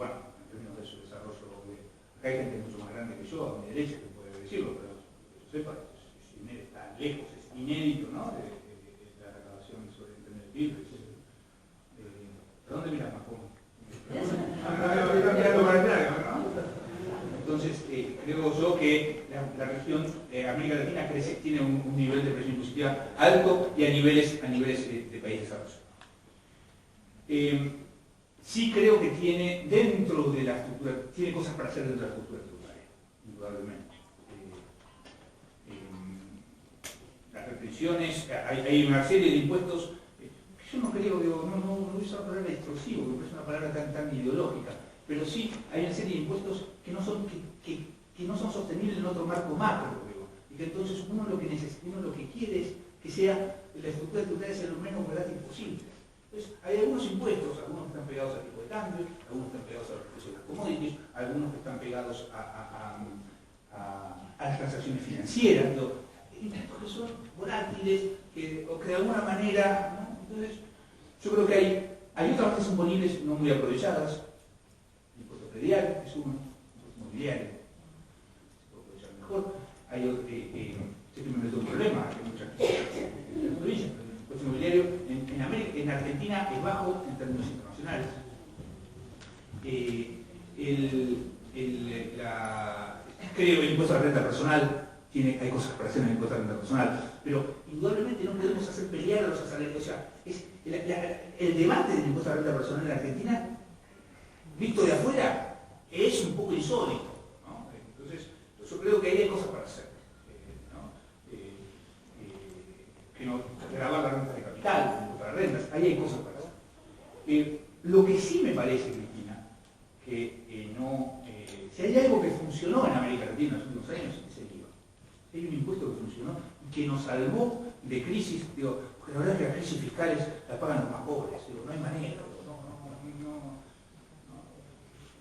bueno, en términos de su desarrollo, acá hay gente mucho más grande que yo, a mi derecha, que puede decirlo, pero que yo sepa, está lejos, es inédito, ¿no? De la recaudación sobre el internet libre. ¿De dónde miras más cómo? Entonces, creo yo que la región América Latina tiene un nivel de presión impositiva alto y a niveles de país desarrollado. Sí creo que tiene dentro de la estructura, tiene cosas para hacer dentro de la estructura tributaria, indudablemente. Las restricciones, hay una serie de impuestos, yo no creo, no uso la palabra extorsivo, porque es una palabra tan ideológica, pero sí hay una serie de impuestos que no son sostenibles en otro marco macro, creo, y que entonces uno lo que quiere es que sea la estructura tributaria sea lo menos volátil posible. Entonces, hay algunos impuestos, algunos que están pegados al tipo de cambio, algunos que están pegados a los precios de las commodities, algunos que están pegados a las transacciones financieras, impuestos que son volátiles, o que de alguna manera, ¿no? Entonces, yo creo que hay otras bases imponibles no muy aprovechadas. El impuesto predial es uno, el impuesto inmobiliario, se puede aprovechar mejor. Hay otro, sé que me meto un problema, hay muchas provincias, pero el impuesto inmobiliario en Argentina es bajo en términos internacionales. Creo que el impuesto a la renta personal, hay cosas para hacer en el impuesto a la renta personal, pero indudablemente no podemos hacer pelear a los asalariados. O sea, el debate del impuesto a la renta personal en Argentina, visto de afuera, es un poco insólito, ¿no? Entonces, yo creo que ahí hay cosas para hacer, ¿no? Que no grabar la renta de capital, el impuesto a las rentas, ahí hay cosas para hacer. Lo que sí me parece, Cristina, que si hay algo que funcionó en América Latina en los últimos años, es el IVA. Hay un impuesto que funcionó y que nos salvó de crisis, porque la verdad es que las crisis fiscales las pagan los más pobres, no hay manera,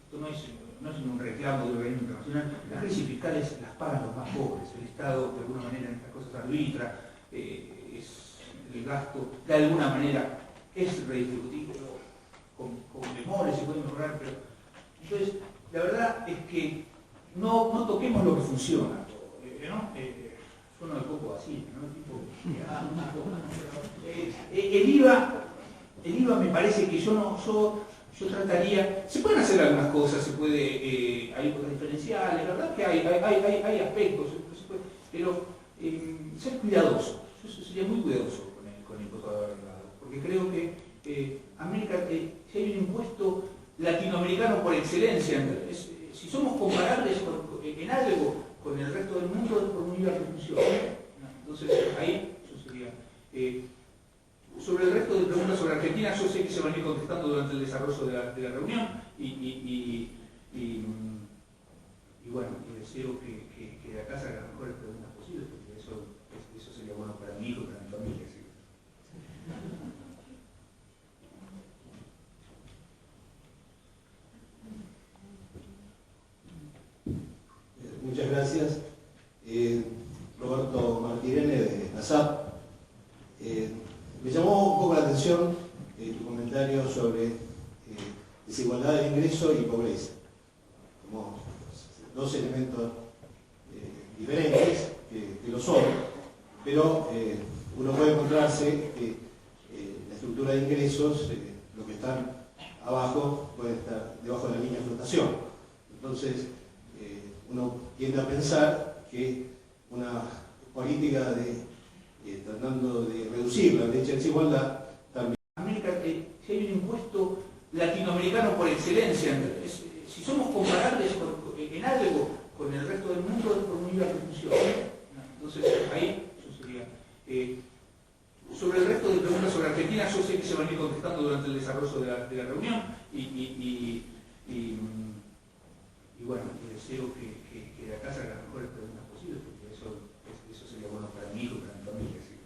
esto no es un reclamo del organismo internacional, las crisis fiscales las pagan los más pobres, el Estado de alguna manera en estas cosas arbitra, el gasto de alguna manera es redistributivo, con temores se puede mejorar, pero entonces la verdad es que no toquemos lo que funciona, ¿no? Suena un poco así, ¿no? El IVA me parece que yo trataría, se pueden hacer algunas cosas, hay cosas diferenciales, la verdad que hay aspectos, pero ser cuidadoso, yo sería muy cuidadoso con el impuesto agregado, porque creo que si hay un impuesto latinoamericano por excelencia, si somos comparables en algo con el resto del mundo, es por un IVA que funciona. Entonces, ahí yo sería... sobre el resto de preguntas sobre Argentina, yo sé que se van a ir contestando durante el desarrollo de la reunión y bueno, deseo que de acá salgan las mejores preguntas posibles, porque eso sería bueno para mi hijo y para mi familia. ¿Sí? Muchas gracias. Roberto Martirene de ASAP. Me llamó un poco la atención tu comentario sobre desigualdad de ingreso y pobreza, como dos elementos diferentes, que lo son, pero uno puede encontrarse que la estructura de ingresos, los que están abajo, pueden estar debajo de la línea de flotación. Entonces, uno tiende a pensar que una política tratando de reducir la brecha de desigualdad también. Si hay un impuesto latinoamericano por excelencia, si somos comparables en algo con el resto del mundo, es por un IVA que funciona. Entonces, ahí yo sería... sobre el resto de preguntas sobre Argentina, yo sé que se van a ir contestando durante el desarrollo de la reunión y bueno, deseo que de acá salgan las mejores preguntas posibles, porque eso sería bueno para mi hijo y para mi familia. ¿Sí?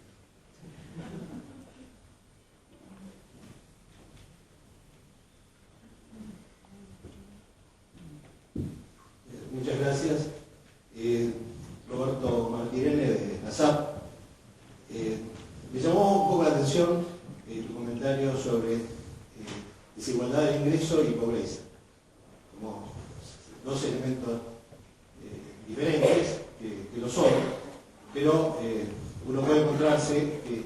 Muchas gracias. Roberto Martirene de ASAP. Me llamó un poco la atención tu comentario sobre desigualdad de ingreso y pobreza, dos elementos diferentes, que lo son, pero uno puede encontrarse que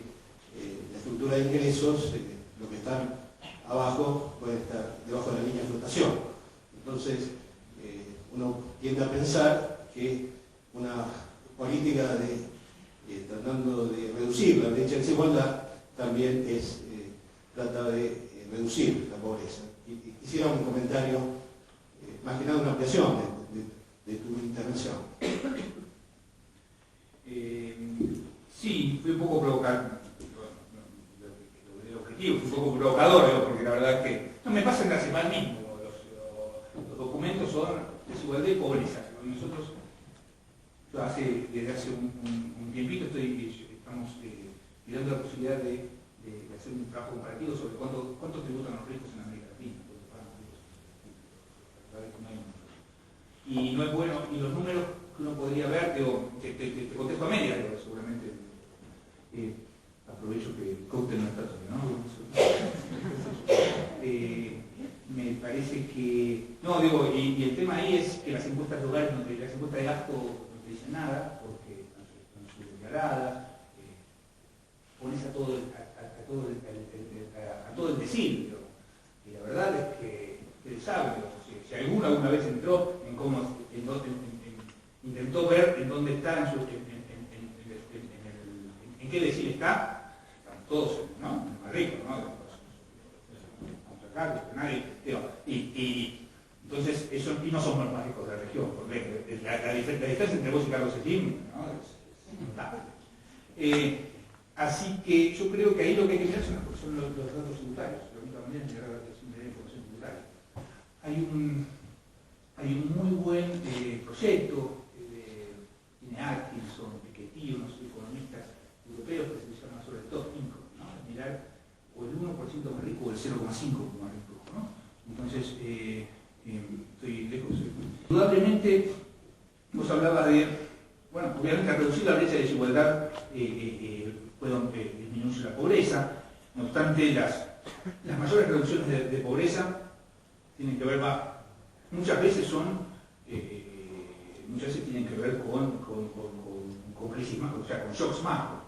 la estructura de ingresos, lo que están abajo, puede estar debajo de la línea de flotación. Entonces, uno tiende a pensar que una política tratando de reducir la brecha de desigualdad también trata de reducir la pobreza. Y quisiera un comentario, más que nada una ampliación de tu intervención. Sí, fui un poco provocador, el objetivo fue un poco provocador, porque la verdad es que no me pasa en la semana mismo, los documentos son desigualdad y pobreza. Nosotros, desde hace un tiempito estamos mirando la posibilidad de hacer un trabajo comparativo sobre cuánto tributan los ricos en América Latina. Y no es bueno, y los números que uno podría ver, te contesto a media, seguramente aprovecho que Cote no está todavía, ¿no? Me parece que, y el tema ahí es que las encuestas locales, las encuestas de gasto no te dicen nada, porque están subdeclaradas, pones a todo el decir, y la verdad es que ustedes saben, si alguna vez entró intentó ver en dónde está, en qué decir están todos, ¿no? En el más rico, ¿no? Vamos acá, nadie, y entonces eso, y no somos los más ricos de la región, porque la diferencia entre vos y Carlos Slim, ¿no? Es notable. Así que yo creo que ahí lo que hay que mirar son los datos tributarios, la única manera de llegar a la información tributaria. Hay un muy buen proyecto tiene Atkinson, Piketty, unos economistas europeos que se llama sobre el top income, ¿no? Mirar o el 1% más rico o el 0,5% más rico, ¿no? Entonces, estoy lejos. Indudablemente, vos hablabas de, bueno, obviamente reducir la brecha de desigualdad puede disminuir la pobreza, no obstante, las mayores reducciones de pobreza tienen que ver, muchas veces tienen que ver con crisis macro, o sea, con shocks macro.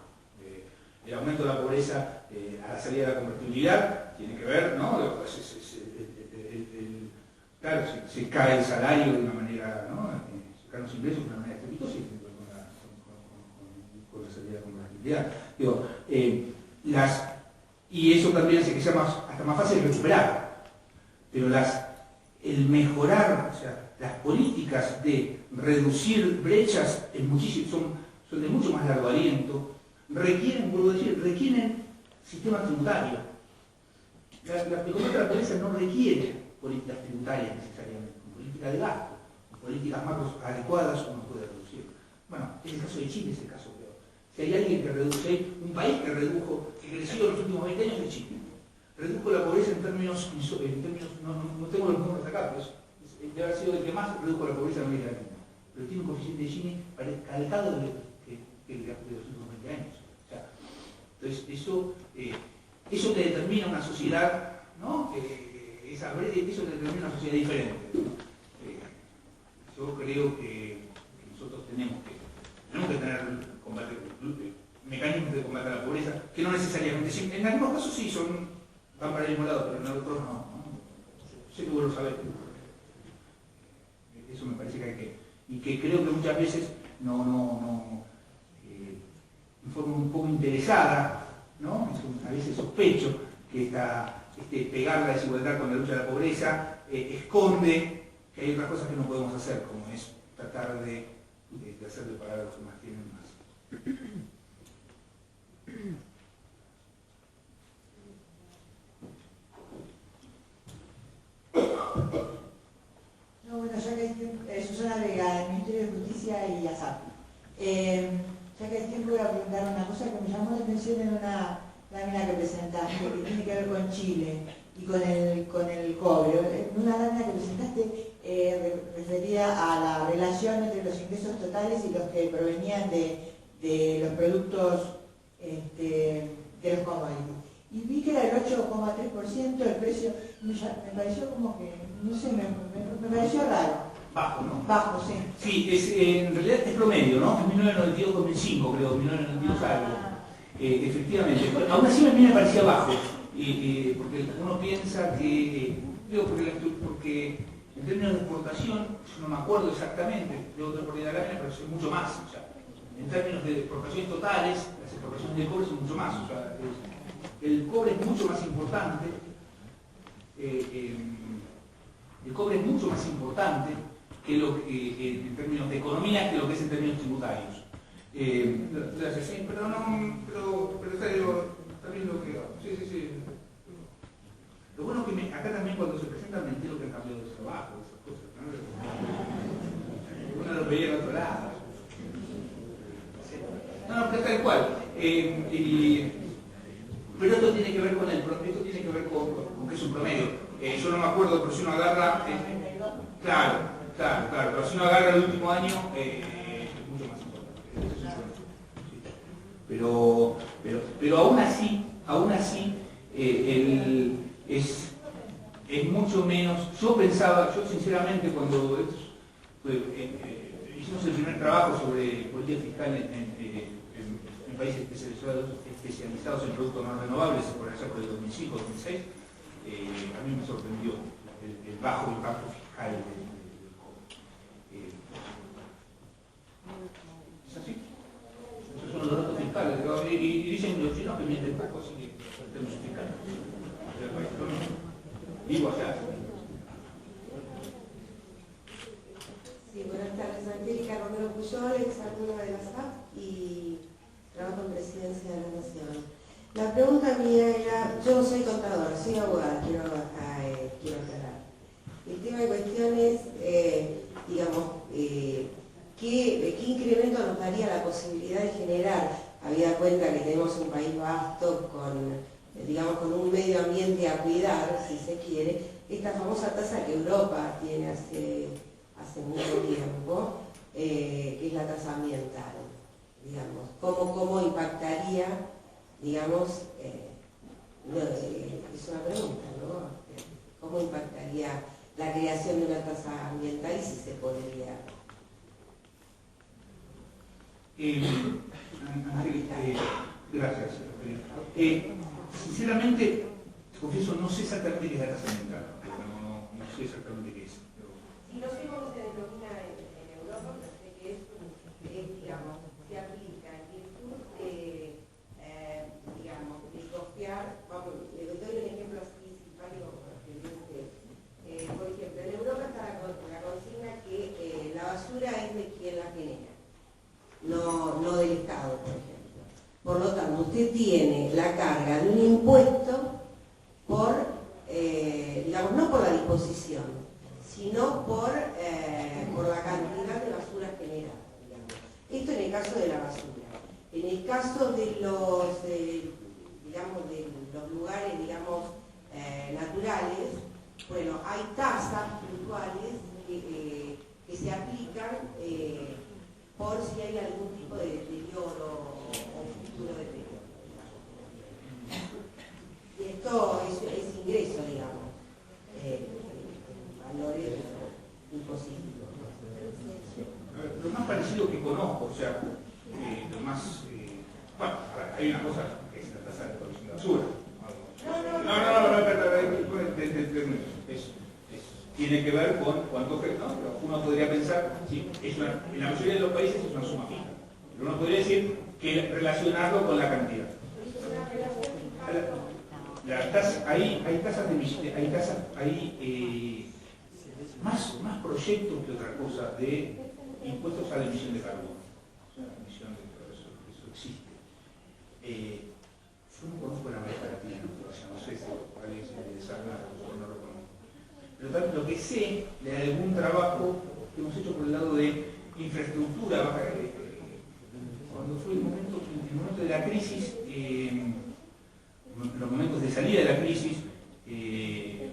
El aumento de la pobreza a la salida de la convertibilidad tiene que ver, ¿no? Claro, se cae el salario de una manera, ¿no? Se caen los ingresos de una manera estrepitosa y tiene que ver con la salida de la convertibilidad. Y eso también hace que sea hasta más fácil recuperar. Pero el mejorar, o sea, las políticas de reducir brechas son de mucho más largo aliento, requieren sistema tributario. La economía de la pobreza no requiere políticas tributarias necesariamente, con políticas de gasto, con políticas macros adecuadas uno puede reducir. Bueno, es el caso de Chile, es el caso peor. Si hay alguien que reduce, un país que creció en los últimos 20 años es Chile. Redujo la pobreza en términos no tengo los números acá, pero debe haber sido el que más redujo la pobreza en América Latina. Pero tiene un coeficiente de Gini calcado de los últimos 20 años. O sea, entonces, eso te determina una sociedad, ¿no? Eso te determina una sociedad diferente, ¿no? Yo creo que nosotros tenemos que tener mecanismos de combate a la pobreza, que no necesariamente, en algunos casos sí van para el mismo lado, pero en otros no. Sé que vos lo sabés. Eso me parece que hay que, y que creo que muchas veces en forma un poco interesada, ¿no? A veces sospecho que pegar la desigualdad con la lucha de la pobreza esconde que hay otras cosas que no podemos hacer, como es tratar de hacerle pagar a los que más tienen más. No, bueno, ya que hay Susana Vega, del Ministerio de Justicia y ASAP. Ya que hay tiempo, voy a preguntar una cosa que me llamó la atención en una lámina que presentaste, que tiene que ver con Chile y con el cobre. En una lámina que presentaste referida a la relación entre los ingresos totales y los que provenían de los productos de los commodities. Y vi que era el 8,3% el precio, me pareció como que, no sé, me pareció raro. Bajo, ¿no? Bajo, sí. Sí, en realidad es promedio, ¿no? En 1992-2005, creo, 1992 algo. Efectivamente. Aún así a mí me parecía bajo, porque uno piensa que, porque en términos de exportación, yo no me acuerdo exactamente, yo otra oportunidad de la pero es mucho más. O sea, en términos de exportaciones totales, las exportaciones de cobre son mucho más. O sea, el cobre es mucho más importante. El cobre es mucho más importante que en términos de economía que lo que es en términos tributarios. Gracias, sí, pero está también lo que... Sí. Lo bueno es que acá también cuando se presentan me entero que han cambiado de trabajo, esas cosas, ¿no? Uno lo veía en otro lado. No, pero tal cual. Pero esto tiene que ver con que es un promedio. Yo no me acuerdo, pero si uno agarra... Claro, pero si uno agarra el último año, es mucho más importante. Pero aún así es mucho menos. Yo sinceramente, cuando hicimos el primer trabajo sobre política fiscal en países especializados en productos no renovables, por allá por el 2005-2006, a mí me sorprendió el bajo impacto fiscal del cobre. ¿Es así? Esos son los datos fiscales. Y dicen los chinos que mienten poco, así que tenemos fiscal. Digo allá. Sí, buenas tardes. Angélica Romero Puyol, exalumna de la SAP y trabajo en Presidencia de la Nación. La pregunta mía era, yo no soy contadora, soy abogada, quiero aclarar. El tema de cuestión es, ¿qué incremento nos daría la posibilidad de generar, habida cuenta que tenemos un país vasto con un medio ambiente a cuidar, si se quiere, esta famosa tasa que Europa tiene hace mucho tiempo, que es la tasa ambiental, digamos, cómo impactaría, digamos, es una pregunta, ¿no? ¿Cómo impactaría la creación de una tasa ambiental y si se podría? Gracias. Sinceramente, confieso, no sé exactamente qué es la tasa ambiental. No sé exactamente qué es. Si no sé cómo se denomina en Europa, pero sé que digamos, se aplica en virtud de, de costear, le doy un ejemplo así simpático para que por ejemplo, en Europa está la consigna que la basura es de quien la genera, no del Estado, por ejemplo. Por lo tanto, usted tiene la carga de un impuesto por, digamos, no por la disposición, sino por la cantidad de basura generada, digamos. Esto en el caso de la basura. En el caso de los lugares, digamos, naturales, bueno, hay tasas puntuales que se aplican por si hay algún tipo de deterioro o futuro deterioro. Y esto es ingreso, digamos, valores impositivos. Lo más parecido que conozco, o sea, lo más... bueno, hay una cosa que es la tasa de recolección de basura. Tiene que ver con cuánto ¿no? Uno podría pensar, ¿sí? En la mayoría de los países es una suma fija, pero uno podría decir que relacionarlo con la cantidad. Hay tasas de emisión, hay más proyectos que otra cosa de impuestos a la emisión de carbono. O sea, la emisión de todo eso existe. Yo no conozco la América Latina, o sea, no sé si alguien se interesa nada, yo no lo conozco. Pero también lo que sé de algún trabajo que hemos hecho por el lado de infraestructura, cuando fue el momento de la crisis, los momentos de salida de la crisis,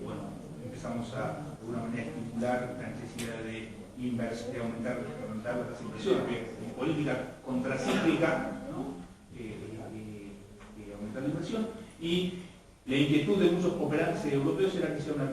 bueno, empezamos de alguna manera a estimular la necesidad de aumentar las inversiones, en política contracíclica, ¿no? Aumentar la inversión, y la inquietud de muchos cooperantes europeos era que sea una